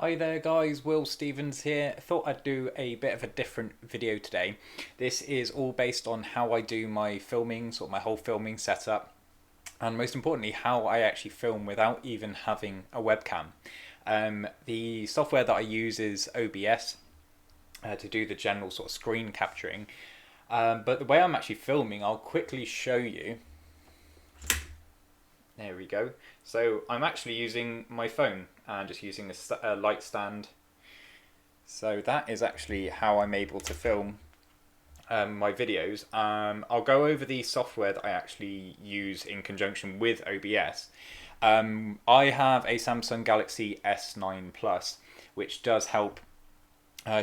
Hi there guys, Will Stevens here. I thought I'd do a bit of a different video today. This is all based on how I do my filming, sort of my whole filming setup, and most importantly how I actually film without even having a webcam. The software that I use is OBS to do the general sort of screen capturing, but the way I'm actually filming I'll quickly show you. There we go. So I'm actually using my phone and just using a light stand. So that is actually how I'm able to film my videos. I'll go over the software that I actually use in conjunction with OBS. I have a Samsung Galaxy S9 Plus, which does help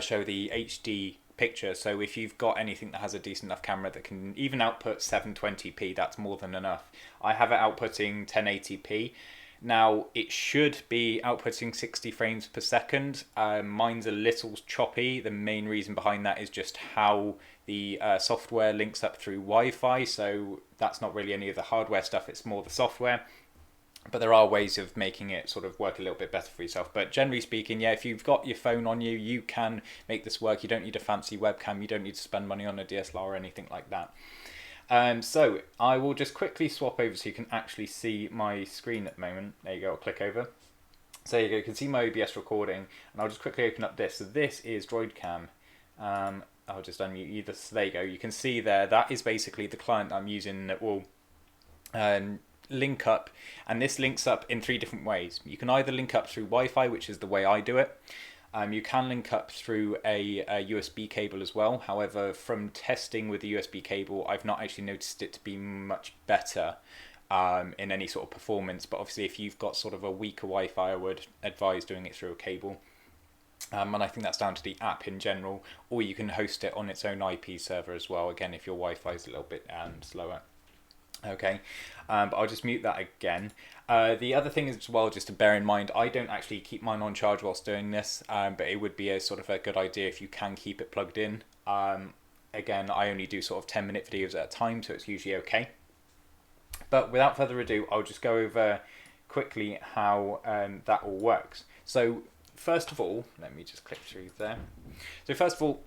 show the HD picture. So if you've got anything that has a decent enough camera that can even output 720p, that's more than enough. I have it outputting 1080p. Now it should be outputting 60 frames per second. Mine's a little choppy. The main reason behind that is just how the software links up through Wi-Fi, so that's not really any of the hardware stuff, it's more the software. But there are ways of making it sort of work a little bit better for yourself. But generally speaking, yeah, if you've got your phone on you, you can make this work. You don't need a fancy webcam. You don't need to spend money on a DSLR or anything like that. So I will just quickly swap over so you can actually see my screen at the moment. There you go, I'll click over. So there you go, you can see my OBS recording. And I'll just quickly open up this. So this is DroidCam. I'll just unmute you. So there you go, you can see there, that is basically the client I'm using that will link up, and this links up in three different ways. You can either link up through Wi-Fi, which is the way I do it. You can link up through a USB cable as well. However, from testing with the USB cable, I've not actually noticed it to be much better in any sort of performance. But obviously, if you've got sort of a weaker Wi-Fi, I would advise doing it through a cable. And I think that's down to the app in general, or you can host it on its own IP server as well. Again, if your Wi-Fi is a little bit slower. Okay, but I'll just mute that again. The other thing is as well, just to bear in mind, I don't actually keep mine on charge whilst doing this, but it would be a sort of a good idea if you can keep it plugged in. Again, I only do sort of 10-minute videos at a time, so it's usually okay. But without further ado, I'll just go over quickly how that all works. So first of all, let me just click through there. So first of all,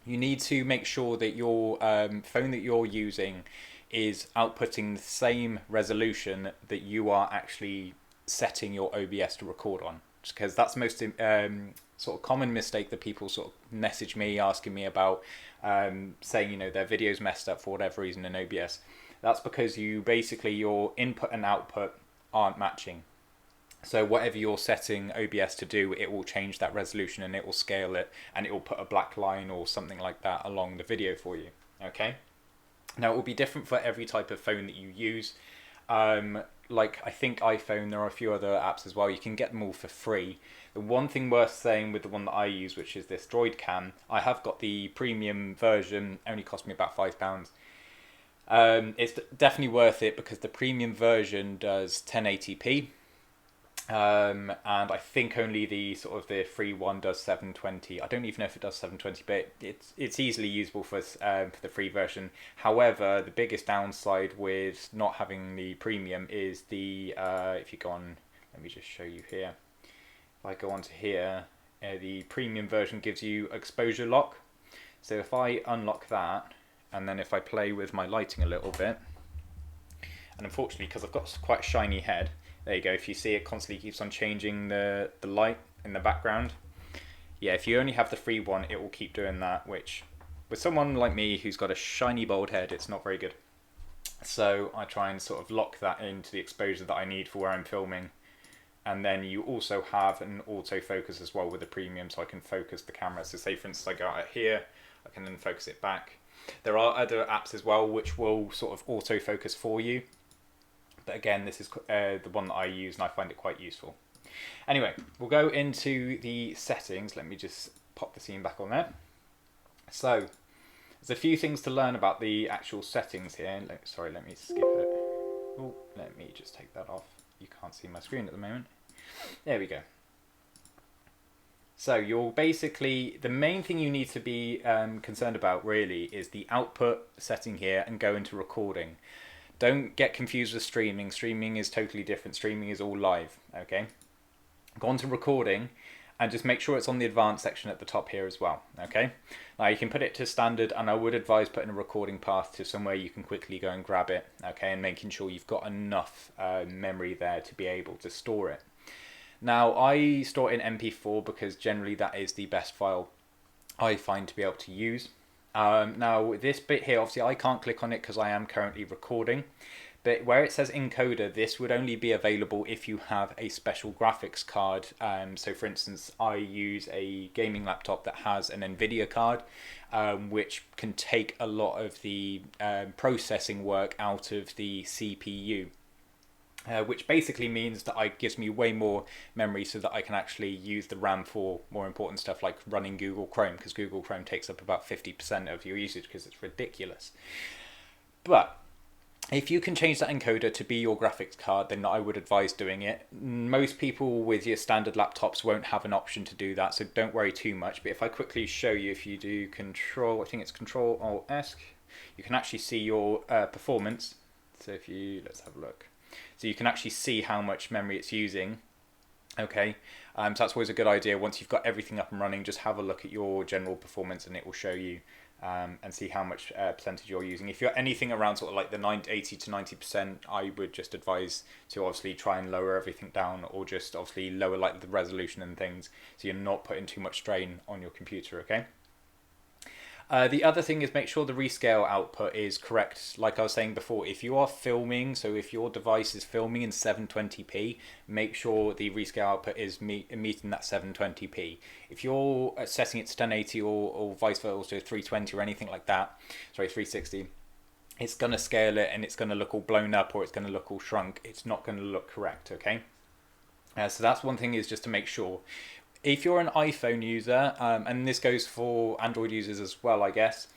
you need to make sure that your phone that you're using is outputting the same resolution that you are actually setting your OBS to record on, because that's the most sort of common mistake that people sort of message me asking me about, saying, you know, their video's messed up for whatever reason in OBS. That's because you basically, your input and output aren't matching. So whatever you're setting OBS to do, it will change that resolution and it will scale it, and it will put a black line or something like that along the video for you. Okay. Now it will be different for every type of phone that you use. Like I think iPhone, there are a few other apps as well. You can get them all for free. The one thing worth saying with the one that I use, which is this DroidCam, I have got the premium version, only cost me about £5. It's definitely worth it because the premium version does 1080p. And I think only the sort of the free one does 720. I don't even know if it does 720, but it's easily usable for the free version. However, the biggest downside with not having the premium is the if you go on, let me just show you here. If I go on to here, the premium version gives you exposure lock. So if I unlock that, and then if I play with my lighting a little bit, and unfortunately because I've got quite a shiny head, there you go, if you see it constantly keeps on changing the light in the background. Yeah, if you only have the free one, it will keep doing that, which with someone like me who's got a shiny bald head, it's not very good. So I try and sort of lock that into the exposure that I need for where I'm filming. And then you also have an autofocus as well with the premium, so I can focus the camera. So say for instance I go out here, I can then focus it back. There are other apps as well which will sort of autofocus for you. But again, this is the one that I use and I find it quite useful. Anyway, we'll go into the settings. Let me just pop the scene back on there. So, there's a few things to learn about the actual settings here. Sorry, let me skip it. Oh, let me just take that off. You can't see my screen at the moment. There we go. So you'll basically, the main thing you need to be concerned about really is the output setting here and go into recording. Don't get confused with streaming. Streaming is totally different. Streaming is all live, okay? Go on to recording, and just make sure it's on the advanced section at the top here as well. Okay, now you can put it to standard, and I would advise putting a recording path to somewhere you can quickly go and grab it. Okay, and making sure you've got enough memory there to be able to store it. Now I store it in MP4 because generally that is the best file I find to be able to use. Now this bit here, obviously I can't click on it because I am currently recording, but where it says encoder, this would only be available if you have a special graphics card. So for instance, I use a gaming laptop that has an NVIDIA card, which can take a lot of the processing work out of the CPU. Which basically means that it gives me way more memory so that I can actually use the RAM for more important stuff like running Google Chrome, because Google Chrome takes up about 50% of your usage because it's ridiculous. But if you can change that encoder to be your graphics card, then I would advise doing it. Most people with your standard laptops won't have an option to do that, so don't worry too much. But if I quickly show you, if you do Control, I think it's Control-Alt-S, you can actually see your performance. So if you, let's have a look. So you can actually see how much memory it's using. Okay, so that's always a good idea. Once you've got everything up and running, just have a look at your general performance and it will show you and see how much percentage you're using. If you're anything around sort of like the 80 to 90%, I would just advise to obviously try and lower everything down, or just obviously lower like the resolution and things, so you're not putting too much strain on your computer, okay? The other thing is make sure the rescale output is correct. Like I was saying before, if you are filming, so if your device is filming in 720p, make sure the rescale output is meeting that 720p. If you're setting it to 1080 or vice versa, 320 or anything like that, sorry, 360, it's going to scale it and it's going to look all blown up, or it's going to look all shrunk. It's not going to look correct, okay? So that's one thing, is just to make sure. If you're an iPhone user, and this goes for Android users as well, I guess,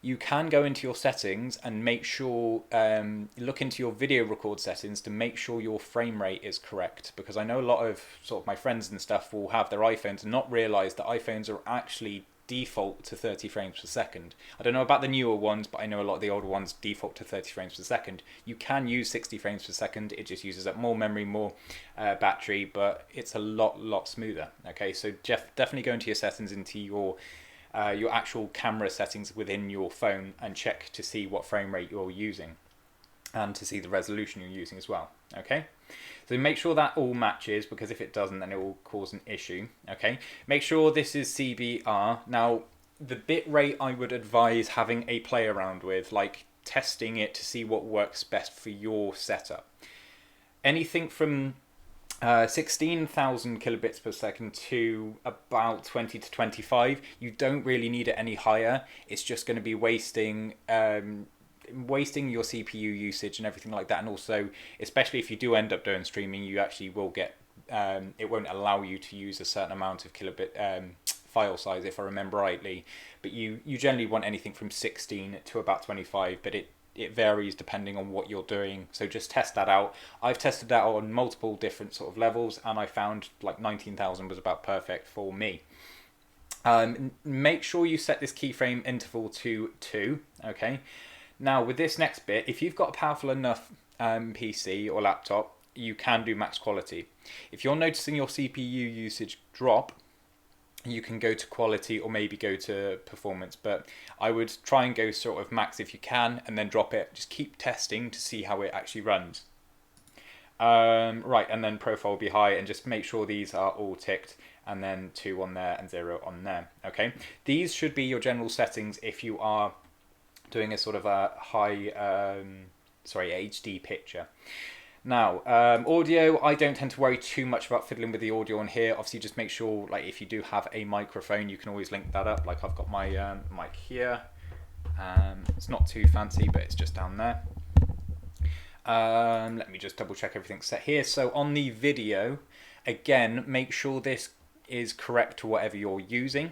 you can go into your settings and make sure, look into your video record settings to make sure your frame rate is correct. Because I know a lot of sort of my friends and stuff will have their iPhones and not realise that iPhones are actually default to 30 frames per second. I don't know about the newer ones, but I know a lot of the older ones default to 30 frames per second. You can use 60 frames per second. It just uses up more memory, more battery, but it's a lot smoother. Okay, so definitely go into your settings, into your actual camera settings within your phone, and check to see what frame rate you're using and to see the resolution you're using as well. Okay, so make sure that all matches, because if it doesn't, then it will cause an issue. Okay, make sure this is CBR. Now, the bit rate I would advise having a play around with, like testing it to see what works best for your setup. Anything from 16,000 kilobits per second to about 20 to 25. You don't really need it any higher. It's just going to be wasting your CPU usage and everything like that. And also, especially if you do end up doing streaming, you actually will get it won't allow you to use a certain amount of kilobit file size, if I remember rightly. But you generally want anything from 16 to about 25, but it varies depending on what you're doing. So just test that out. I've tested that on multiple different sort of levels, and I found like 19,000 was about perfect for me. Make sure you set this keyframe interval to 2, okay? Now, with this next bit, if you've got a powerful enough PC or laptop, you can do max quality. If you're noticing your CPU usage drop, you can go to quality or maybe go to performance, but I would try and go sort of max if you can, and then drop it. Just keep testing to see how it actually runs. Right, and then profile will be high, and just make sure these are all ticked, and then 2 on there and 0 on there. Okay, these should be your general settings if you are doing a sort of a high, HD picture. Now, audio, I don't tend to worry too much about fiddling with the audio on here. Obviously, just make sure, like, if you do have a microphone, you can always link that up. Like, I've got my mic here. It's not too fancy, but it's just down there. Let me just double check everything's set here. So on the video, again, make sure this is correct to whatever you're using.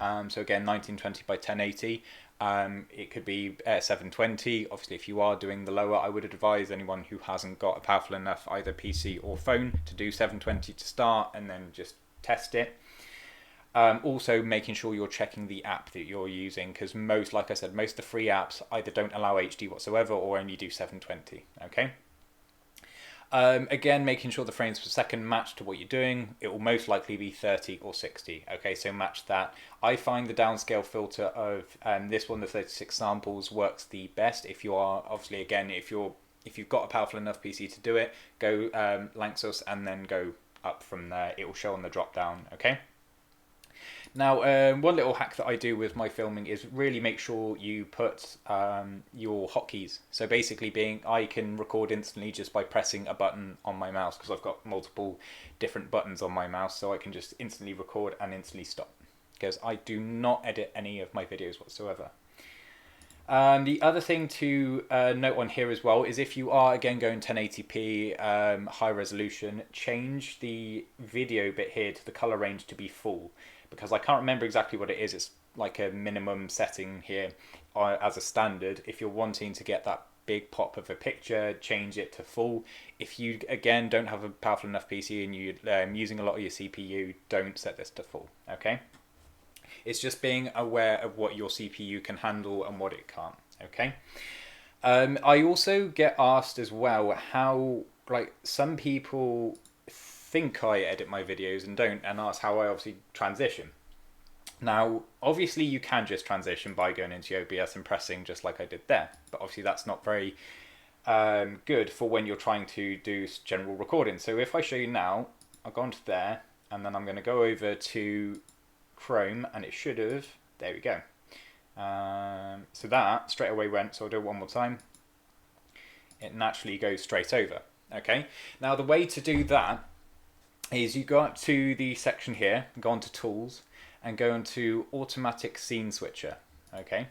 So again, 1920 by 1080. It could be 720. Obviously, if you are doing the lower, I would advise anyone who hasn't got a powerful enough either PC or phone to do 720 to start, and then just test it. Also, making sure you're checking the app that you're using, because like I said, most of the free apps either don't allow HD whatsoever or only do 720. Okay. Again, making sure the frames per second match to what you're doing. It will most likely be 30 or 60. Okay, so match that. I find the downscale filter of this one, the 36 samples, works the best. If you are, obviously, again, if you've got a powerful enough PC to do it, go Lanxos and then go up from there. It will show on the drop down. Okay. Now, one little hack that I do with my filming is really make sure you put your hotkeys. So basically I can record instantly just by pressing a button on my mouse, because I've got multiple different buttons on my mouse, so I can just instantly record and instantly stop, because I do not edit any of my videos whatsoever. The other thing to note on here as well is if you are again going 1080p high resolution, change the video bit here to the color range to be full, because I can't remember exactly what it is. It's like a minimum setting here as a standard. If you're wanting to get that big pop of a picture, change it to full. If you again don't have a powerful enough PC and you're using a lot of your CPU, don't set this to full. Okay. It's just being aware of what your CPU can handle and what it can't. Okay. I also get asked as well how, like, some people think I edit my videos and don't, and ask how I obviously transition. Now, obviously you can just transition by going into OBS and pressing just like I did there, but obviously that's not very good for when you're trying to do general recording. So if I show you now, I'll go onto there, and then I'm going to go over to Chrome, and it should have, there we go. So that straight away went, so I'll do it one more time. It naturally goes straight over. Okay, now the way to do that is you go up to the section here, go on to Tools, and go into Automatic Scene Switcher. Okay,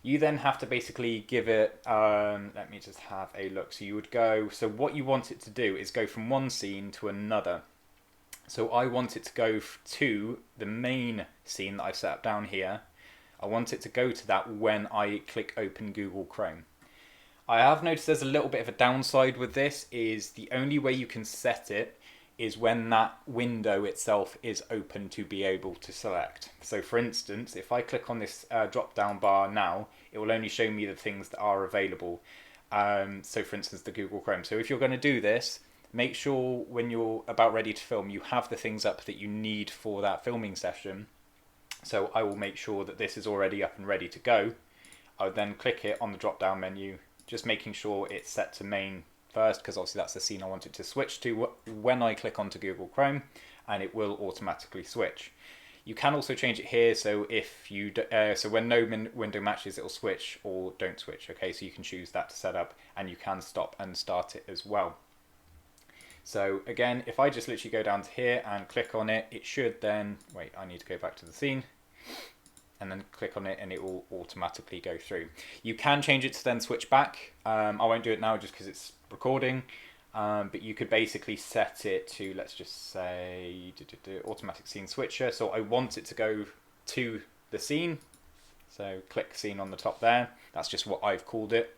you then have to basically give it, let me just have a look. So you would go, so what you want it to do is go from one scene to another. So I want it to go to the main scene that I've set up down here. I want it to go to that when I click open Google Chrome. I have noticed there's a little bit of a downside with this, is the only way you can set it is when that window itself is open to be able to select. So for instance, if I click on this drop down bar now, it will only show me the things that are available. So for instance, the Google Chrome. So if you're going to do this, make sure when you're about ready to film, you have the things up that you need for that filming session. So I will make sure that this is already up and ready to go. I would then click it on the drop down menu, just making sure it's set to main first, because obviously that's the scene I want it to switch to when I click onto Google Chrome, and it will automatically switch. You can also change it here, so if you so when no window matches, it'll switch or don't switch. Okay, so you can choose that to set up, and you can stop and start it as well. So again, if I just literally go down to here and click on it, it should then, wait, I need to go back to the scene, and then click on it and it will automatically go through. You can change it to then switch back. I won't do it now just because it's recording, but you could basically set it to, let's just say, automatic scene switcher. So I want it to go to the scene. So click scene on the top there. That's just what I've called it.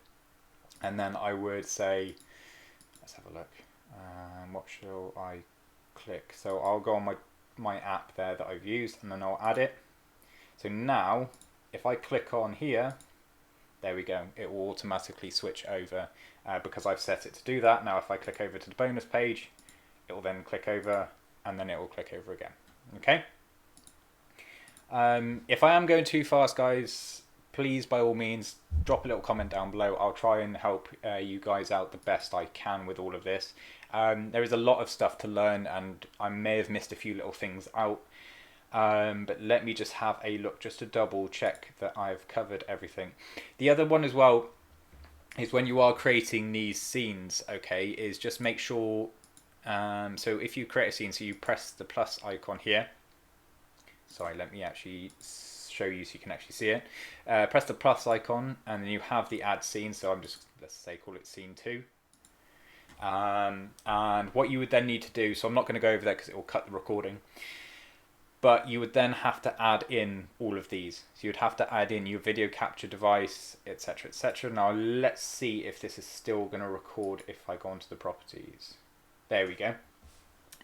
And then I would say, let's have a look. What shall I click? So I'll go on my app there that I've used, and then I'll add it. So now, if I click on here, there we go. It will automatically switch over because I've set it to do that. Now, if I click over to the bonus page, it will then click over, and then it will click over again. Okay. If I am going too fast, guys, please, by all means, drop a little comment down below. I'll try and help you guys out the best I can with all of this. There is a lot of stuff to learn, and I may have missed a few little things out. But let me just have a look just to double check that I've covered everything. The other one as well is when you are creating these scenes, okay, is just make sure, so if you create a scene, so you press the plus icon here. Sorry, let me actually show you so you can actually see it. Press the plus icon, and then you have the add scene. So I'm just, let's say, call it scene 2. And what you would then need to do, so I'm not going to go over there because it will cut the recording, but you would then have to add in all of these. So you'd have to add in your video capture device, etc, etc. Now let's see if this is still going to record if I go onto the properties. There we go.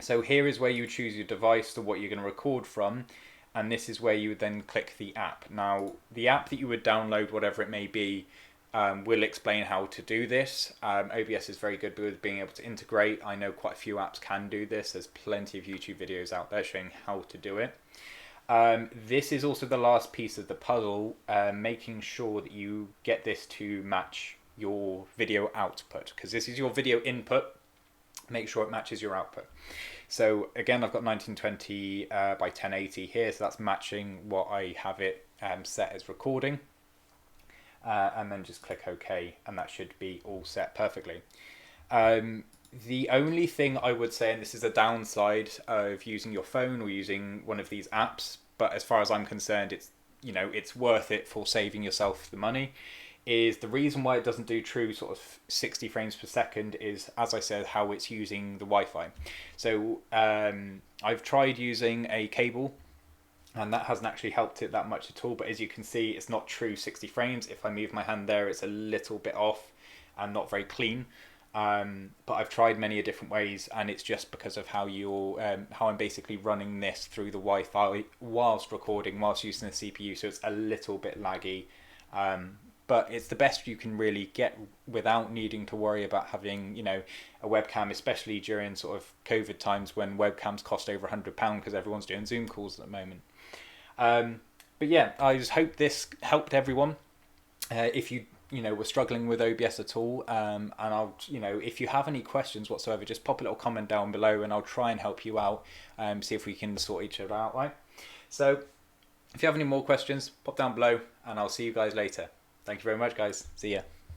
So here is where you choose your device to what you're going to record from, and this is where you would then click the app. Now the app that you would download, whatever it may be, will explain how to do this. OBS is very good with being able to integrate. I know quite a few apps can do this. There's plenty of YouTube videos out there showing how to do it. This is also the last piece of the puzzle, making sure that you get this to match your video output, because this is your video input. Make sure it matches your output. So again, I've got 1920 by 1080 here, so that's matching what I have it set as recording. And then just click OK, and that should be all set perfectly. The only thing I would say, and this is a downside of using your phone or using one of these apps, but as far as I'm concerned, it's worth it for saving yourself the money, is the reason why it doesn't do true sort of 60 frames per second is, as I said, how it's using the Wi-Fi. So I've tried using a cable, and that hasn't actually helped it that much at all. But as you can see, it's not true 60 frames. If I move my hand there, it's a little bit off and not very clean. But I've tried many different ways, and it's just because of how I'm basically running this through the Wi-Fi whilst recording, whilst using the CPU. So it's a little bit laggy. But it's the best you can really get without needing to worry about having, a webcam, especially during sort of COVID times when webcams cost over £100 because everyone's doing Zoom calls at the moment. But yeah, I just hope this helped everyone. If you were struggling with OBS at all, and I'll, if you have any questions whatsoever, just pop a little comment down below and I'll try and help you out, see if we can sort each other out, right? So if you have any more questions, pop down below and I'll see you guys later. Thank you very much, guys. See ya.